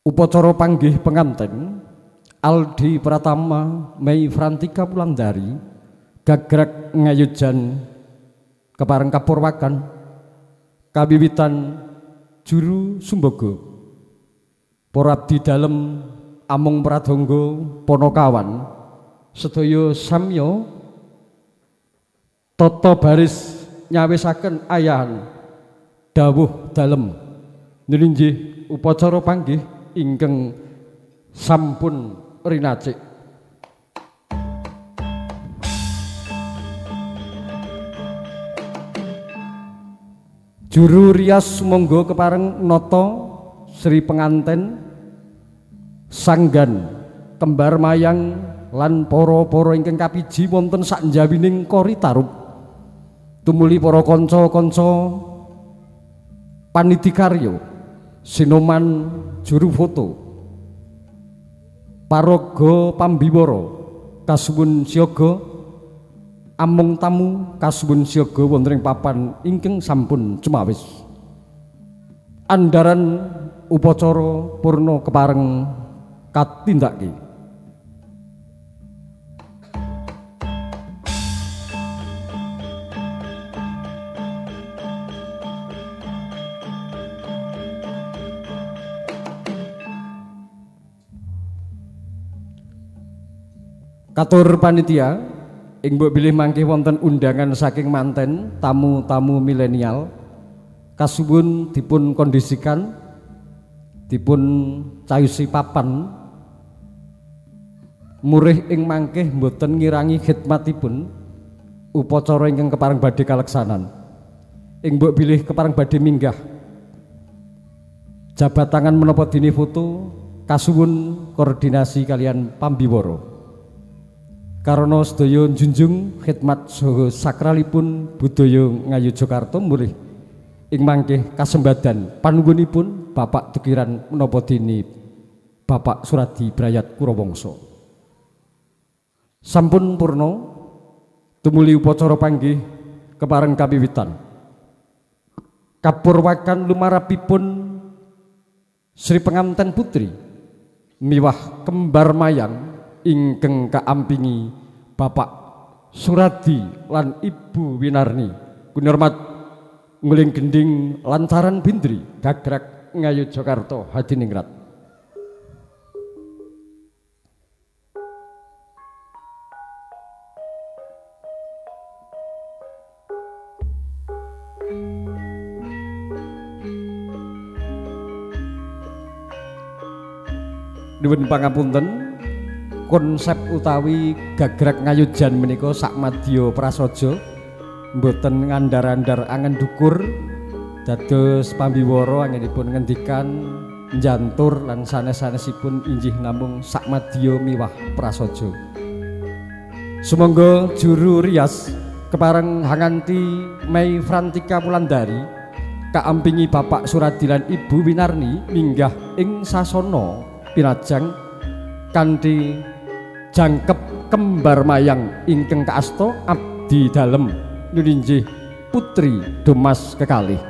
Upacara panggih pengantin Aldi Pratama Mei Frantika Wulandari gagrag ngayujan kepareng kapurwakan kawiwitan juru sumbaga para abdi dalem amung pradangga Ponokawan sedaya samya tata baris nyawisaken ayahan dawuh dalem nggih upacara panggih ingkang sampun rinacik. Juru rias monggo kepareng nata Sri penganten sanggan kembar mayang lan para-para ingkang kapiji wonten sakjawining koritarub tumuli para kanca-kanca panidikarya sinoman juru foto paraga pambiwara kasuwun siaga amung tamu kasuwun siaga wonten ing papan ingkang sampun cemawis andharan upacara purna kepareng katindake. Katur panitia ing mbok bilih mangke wonten undangan saking manten tamu-tamu milenial kasuwun dipun kondisikan dipun cayusi papan murih ing mangke mboten ngirangi khidmatipun upacara ingkang kepareng badhe kaleksanan ing mbok bilih kepareng badhe minggah jabat tangan menapa dene foto kasuwun koordinasi kalian pambiwara karena sedaya njunjung khidmat saha sakralipun budaya Ngayu Jakarta mulih ing mangke kasembadan panuwunipun Bapak Tukiran menapa dene Bapak Suradi Brayat Kurawangsa. Sampun purna tumuli upacara panggih kepareng kawiwitan. Kapurwakan lumarapipun Sri penganten putri miwah kembar mayang ingkang kaampingi Bapak Suradi lan Ibu Winarni kunurmat nguling gending lancaran bindri gagrag Ngayu Jakarta Hadiningrat. Nuwun pangapunten konsep utawi gagrag ngayujan menika sakmadya prasaja mboten ngandar-andar angen dukur dados pambiwara anggenipun ngendikan njantur lan sanes-sanesipun injih namung sakmadya miwah prasaja. Sumangga juru rias kepareng hanganti Mei Frantika Wulandari kaampingi Bapak Suradi lan Ibu Winarni minggah ing sasana pinajang kanthi jangkep kembar mayang ingkang kaasta abdi dalem nulinjih putri Domas kekalih.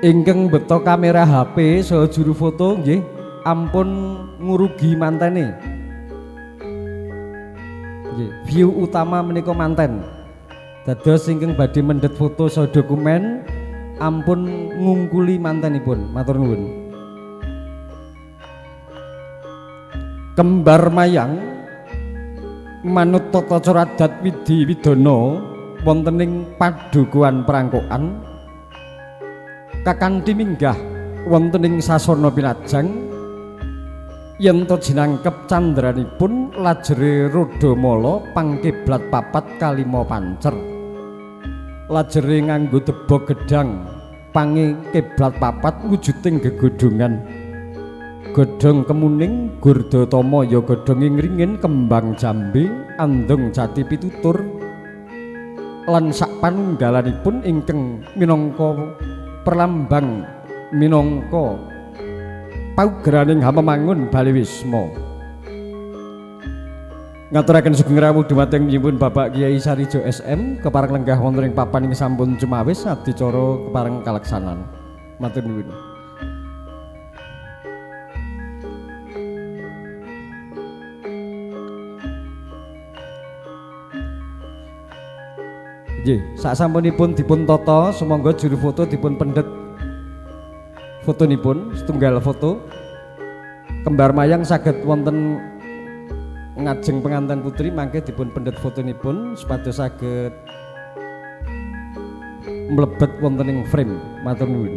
Ingkang beto kamera HP saha juru foto nggih ampun ngurugi mantene. Nggih, view utama menika manten. Dados ingkang badhe mendhet foto saha dokumen ampun ngungkuli mantenipun. Matur nuwun. Kembar mayang manut tata cara adat Widi Widana wonten ing padukuhan perangkokan kakanthi minggah wonten ing sasana pinajang yen to jinangkep candranipun lajere rodamala pangkiblat papat kalima pancer lajere nganggo debok gedhang pange kiblat papat wujuding gegodhongan godhong kemuning Gurdhatama ya godhong ringin kembang jambe andeng jati pitutur lan sak panunggalanipun ingkang minangka perlambang minangka paugraning Hamamangun Bali Wisma. Ngaturaken sugeng rawuh dumateng nyuwun Bapak Kyai Sarijo SM kepareng lenggah wonten ing papan ing sampun cumawis adicara kepareng kaleksanan. Matur nuwun. Nggih, sasampunipun dipun tata sumangga juru foto dipun pendhet fotonipun setunggal foto. Kembar mayang saged wonten ngajeng pengantin putri mangke dipun pendhet fotonipun supados saged mlebet wonten ing frame. Matur nuwun.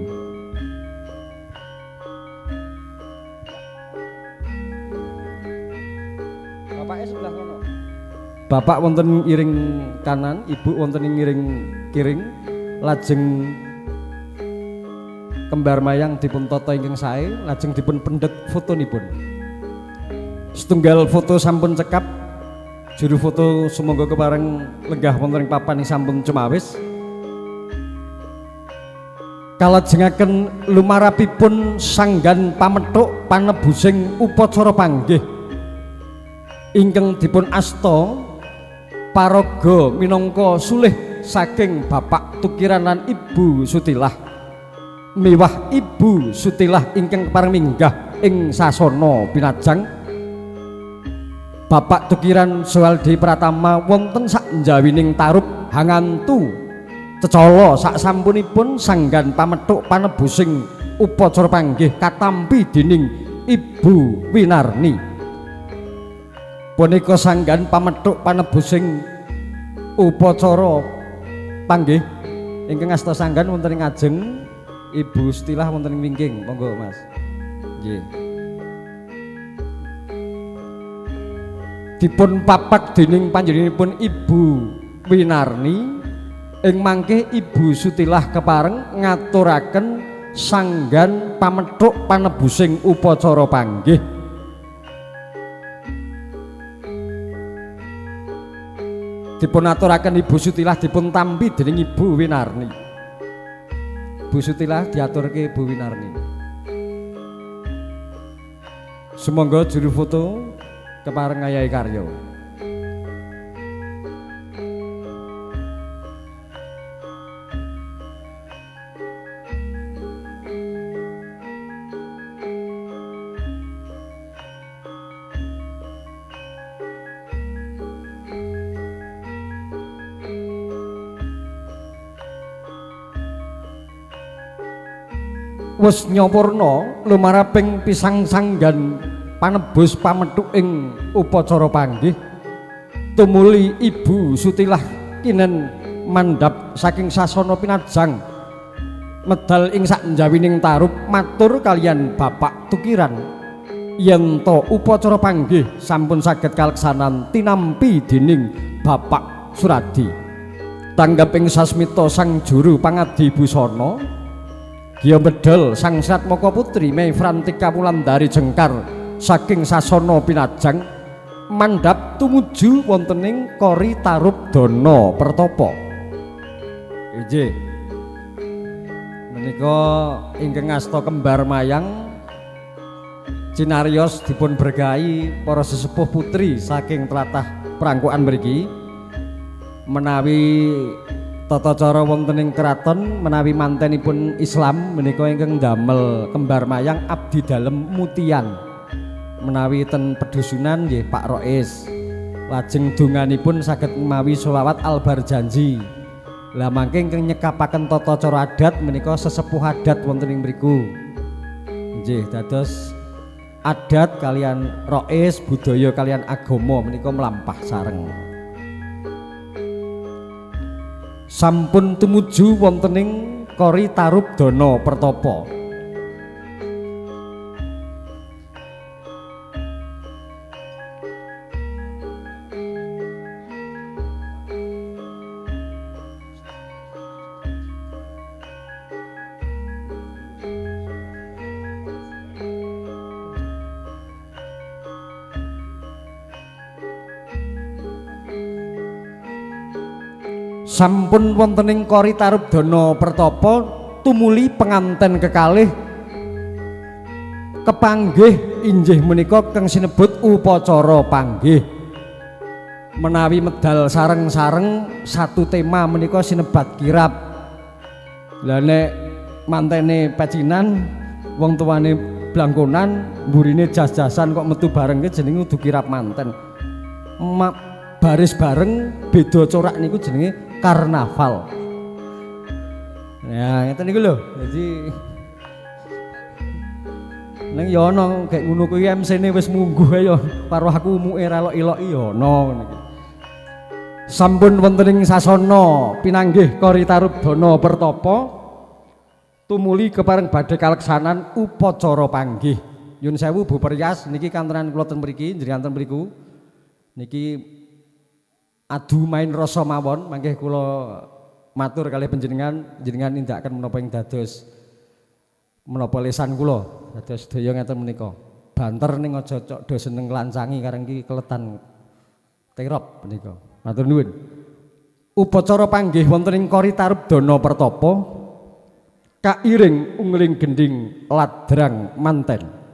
Bapake sebelah kono. Bapak wonten iring kanan, ibu wonten ing iring kiring, lajeng kembar mayang dipun tata ingkang sae, lajeng dipun pendhet fotonipun. Setunggal foto sampun cekap, juru foto sumangga kepareng lenggah wonten ing papan ing sampun cumawis. Kalajengaken lumarapipun sanggan pamethuk panebusing upacara panggih ingkang dipun asta paraga minangka sulih saking Bapak Tukiran lan Ibu Sutilah. Miwah Ibu Sutilah ingkang kepareng minggah ing sasana pinajang. Bapak Tukiran Soaldi Pratama wonten sak njawining tarup hangantu cecala sak sampunipun sanggan pamethuk panebusing upacara panggih katampi dening Ibu Winarni. Punika sanggan pamethuk panebusing upacara panggih ingkang asta sanggan wonten ing ngajeng Ibu Sutilah wonten ing wingking. Monggo Mas. Nggih. Dipun papak dening panjenenganipun Ibu Winarni ing mangke Ibu Sutilah kepareng ngaturaken sanggan pamethuk panebusing upacara panggih. Dipun aturaken Ibu Sutilah dipun tampi dening Ibu Winarni. Ibu Sutilah diaturke Ibu Winarni. Sumangga juru foto kepareng ngayahi karya. Wis nyapurna lumaraping pisang sanggan panebus pamethuk ing upacara panggih tumuli Ibu Sutilah kinen mandhap saking sasana pinajang medal ing sak njawining tarup matur kaliyan Bapak Tukiran yen to upacara panggih sampun saged kaleksanan tinampi dening Bapak Suradi tanggaping sasmita sang juru pangadi busana Giya medal sang Srat Maka Putri Mei Frantika Wulandari Jengkar saking sasana pinajang mandhap tumuju wontening Kori Tarup Dana Pertapa. Inggih. Menika ingkang ngasta kembar mayang cinarios dipun berkahi para sesepuh putri saking tlatah Prangkokan mriki menawi tata cara wonten ing kraton menawi mantenipun Islam menika ingkang damel kembar mayang abdi dalem mutian menawi ten pedusunan nggih Pak Rois lajeng donganipun saged mawi selawat albar janji lah mangke ingkang nyekapaken tata cara adat menika sesepuh adat wonten ing mriku nggih dados adat kalian Rois budaya kalian agama menika mlampah sareng. Sampun tumuju wontening Kori Tarup Dana Pertapa. sampun wonten ing Kori Tarubdana Pertapa tumuli penganten kekalih kepanggih inggih menika kang sinebut upacara panggih. Menawi medal sareng-sareng satu tema menika sinebat kirap. Lah nek mantene pecinan wong tuane blangkonan mburine jas-jasan kok metu bareng ke jenenge kudu kirap manten. Baris bareng beda corak niku jenenge karnaval. Ya ngeten niku lho. Jadi nang ya ana gek ngono kuwi MC-ne wis mungguh ya karo aku umuke ra elok-eloki ya ana ngene iki. Sampun wonten ing sasana pinanggih Kori Tarubdana Pertapa tumuli kepareng badhe kaleksanan upacara panggih. Nyun sewu Bu Periyas niki kantenan kula ten mriki njenengan ten mriku. Niki adu main rasa mawon mangke kula matur kalih panjenengan jenengan nindakaken menapa ing dados menapa lesan kula dados sedaya ngeten menika. Banter ning aja cok do seneng lancangi kareng iki keletan terop menika. Matur nuwun. Upacara panggih wonten ing Kori Tarubdana Pertapa kairing ungling gending ladrang manten.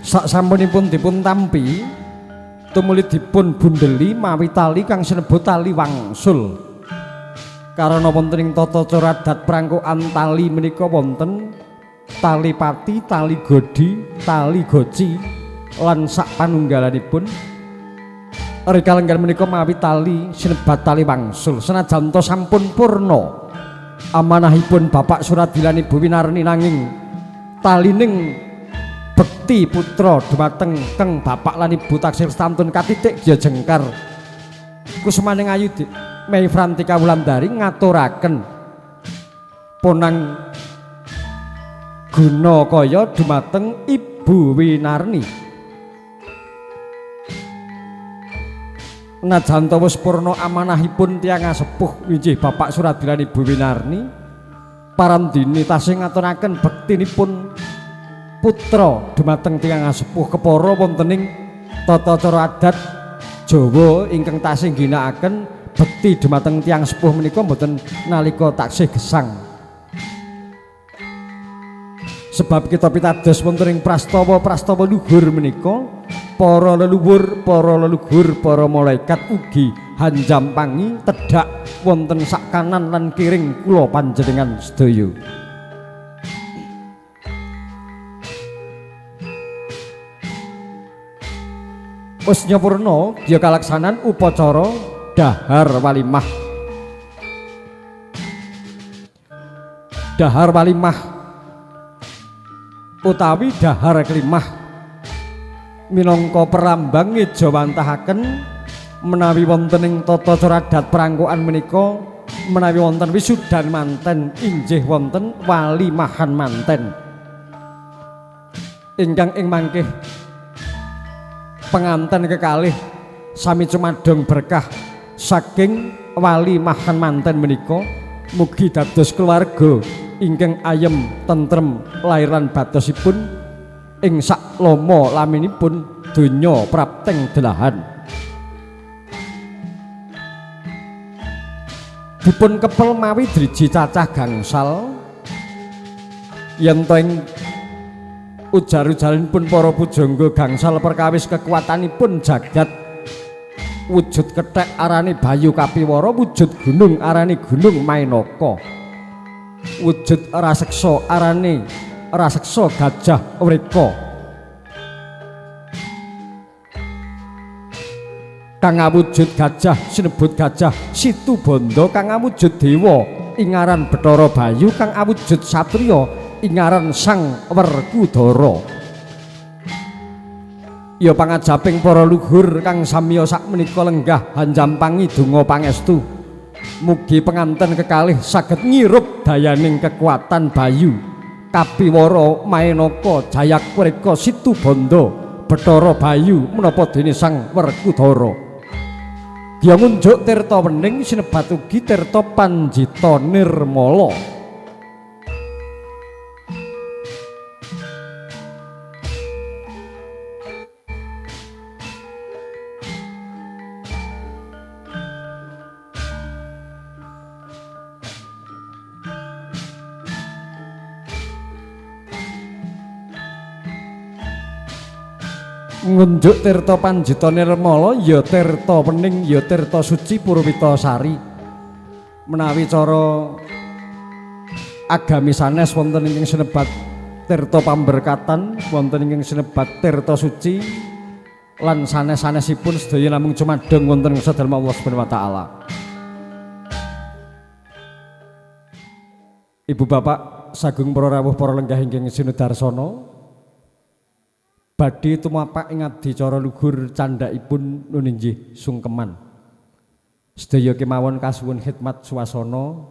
Saksampunipun dipun tampi tumuli dipun bundeli mawi tali kang sinebut tali wangsul. Karana wonten ing tata cara adat prangkokan tali menika wonten tali pati, tali godi, tali goci lan sak panunggalanipun. Rikalenggan menika mawi tali sinebat tali wangsul. Senajan to sampun purna amanahipun Bapak Suradi lan Ibu Winarni nanging talining bekti putra dumateng keng bapak lan ibu taksih stantun katitik Gya Jengkar Kusmaning Ayu Mei Frantika Wulandari ngaturaken ponang guna kaya dumateng Ibu Winarni. Najan to wis purna amanahipun tiyang sepuh inggih Bapak Suradi lan Ibu Winarni parandini tasih ngaturaken bektinipun putra dumateng tiyang sepuh kepara wontening tata cara adat Jawa ingkang tasih ngginakaken bekti dumateng tiyang sepuh menika mboten nalika taksih gesang. Sebab kita pitados wonten ing prastawa luhur menika para leluhur, para malaikat ugi hanjampangi tedhak wonten sak kanan lan kiring kula panjenengan sedaya. Wis nyempurna ya kalaksanan upacara dahar walimah. Dahar walimah utawi dahar kelimah minangka perambang ngejawantahaken menawi wonten ing tata cara adat perangkokan menika menawi wonten wisudan manten inggih wonten walimahan manten ingkang ing mangkih penganten kekalih sami cumadong berkah saking walimahan manten menika mugi dados keluarga ingkang ayem tentrem lair lan batosipun ing sak lama laminipun donya prapteng delahan. Dipun kepel mawi driji cacah gangsal yen to ing ujar-ujaranipun para pujangga gangsal perkawis kekuatanipun jagat. Wujud kethek arane Bayu Kapiwara, wujud gunung arane Gunung Mainaka, wujud raseksa arane raseksa Gajah Wreka, kang awujud gajah sinebut Gajah Situbanda, kang awujud dewa ingaran Bathara Bayu, kang awujud satriya ingaran Sang Werkudara. Ya pangajaping para luhur kang samiya sakmenika lenggah hanjampangi donga pangestu mugi penganten kekalih saged ngirup dayaning kekuatan Bayu Kapiwara Mainaka Jayakwreka Situbanda Bathara Bayu menapa dene Sang Werkudara. Dia ngunjuk tirta wening sinebat ugi tirta Panjita Nirmala. Ngunjuk tirta Panjita Nirmala ya tirta wening ya tirta suci Purwita Sari. Menawi cara agami sanes wonten ing sinebat tirta pamberkatan, wonten ing sinebat tirta suci lan sanes-sanesipun sedaya namung cumadeng wonten sadharma Allah Subhanahu wa taala. Ibu bapak sagung para rawuh para lenggah ingkang sinudarsana badhe tumapak ing adicara luhur candhaipun nuninggih sungkeman. Sedaya kemawon kasuwun khidmat swasana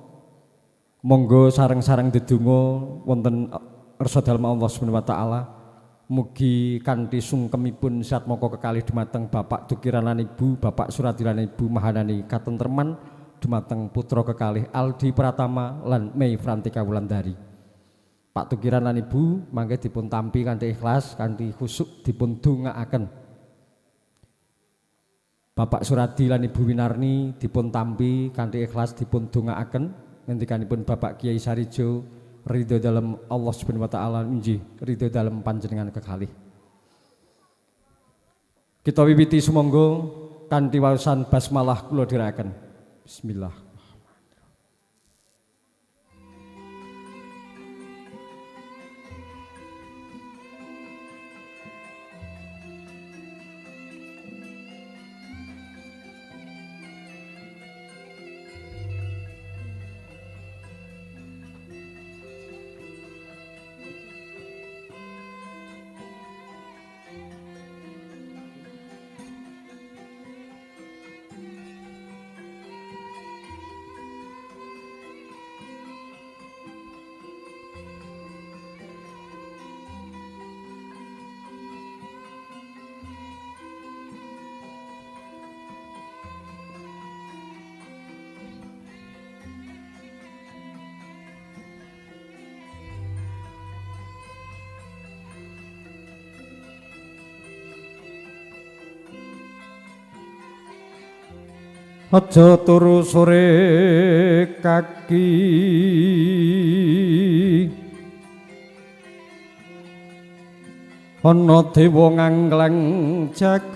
monggo sareng-sareng ndedonga wonten ngarsa dalem Allah Subhanahu wa taala mugi kanthi sungkemipun satmaka kekalih dumateng Bapak Tukiran lan Ibu, Bapak Suradi lan Ibu Mahanani katentreman dumateng putra kekalih Aldi Pratama lan Mei Frantika Wulandari. Pak Tukiran lan Ibu mangke dipun tampi kanthi ikhlas, kanthi khusuk dipun dongaaken. Bapak Suradi lan Ibu Winarni dipun tampi kanthi ikhlas dipun dongaaken ngendikanipun Bapak Kiai Sarijo ridho dalem Allah Subhanahu wa taala inggih ridho dalem panjenengan kekalih. Kita wiwiti sumangga kanthi waosan basmalah kula dherekaken. Bismillah. Aja turu sore kaki ana dewa ngangleng jagat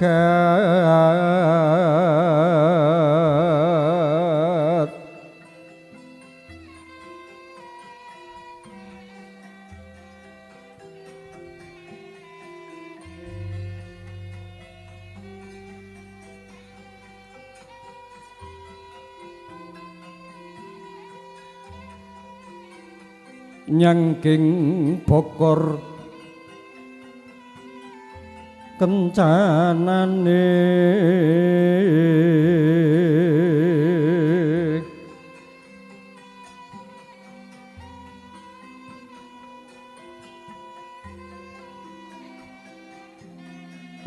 nyangking bokor kencanane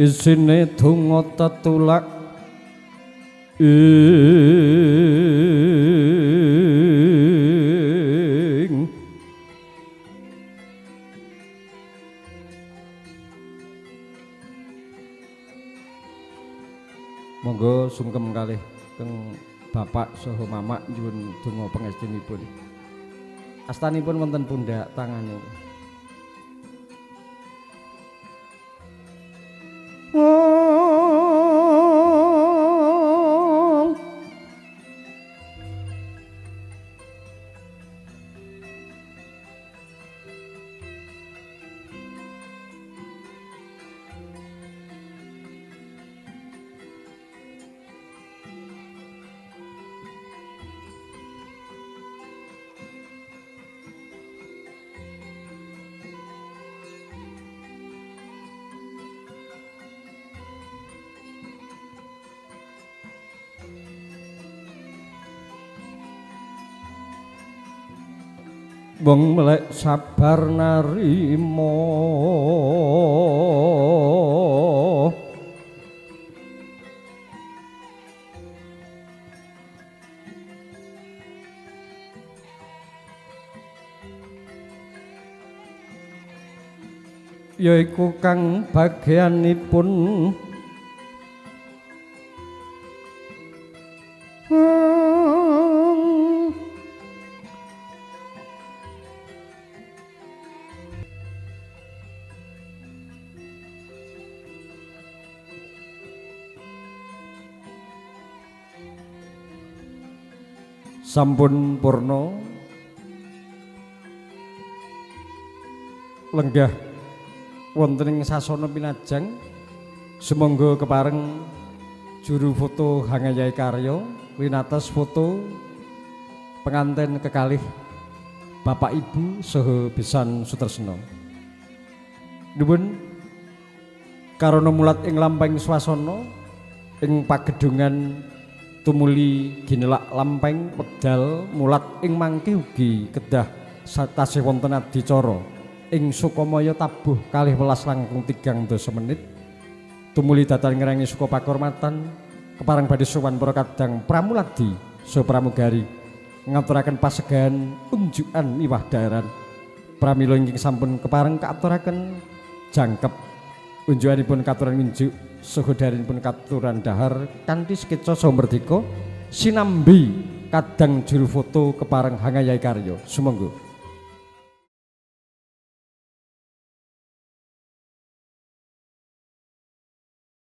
isine donga tetulak monggo sungkem kalih teng bapak saha mamak nyuwun donga pangestunipun. Astanipun wonten pundak tangane. Wong melek sabar narima yaiku kang bagianipun sampun purna lenggah wonten ing sasana pinajang sumangga kepareng juru foto Hangayai Karya winates foto penganten kekalih Bapak Ibu saha Besan Sutresna. Nuwun karana mulat ing lampahing swasana ing pagedungan tumuli ginelak lampeng wedal mulat ing mangke ugi kedah tasih wonten adicara ing Sukamaya tabuh 12 langkung 3 menit tumuli datan ngrengi suka pakurmatan kepareng badhe sowan para kadang pramuladi saha pramugari ngaturaken pasegahan unjukan miwah daharan pramila ingkang sampun kepareng kaaturaken jangkep unjukanipun katuran unjuk saha daharanipun katuran dahar kanthi sketsa saha merdeka sinambi kadang juru foto kepareng Hangayai Karya sumangga.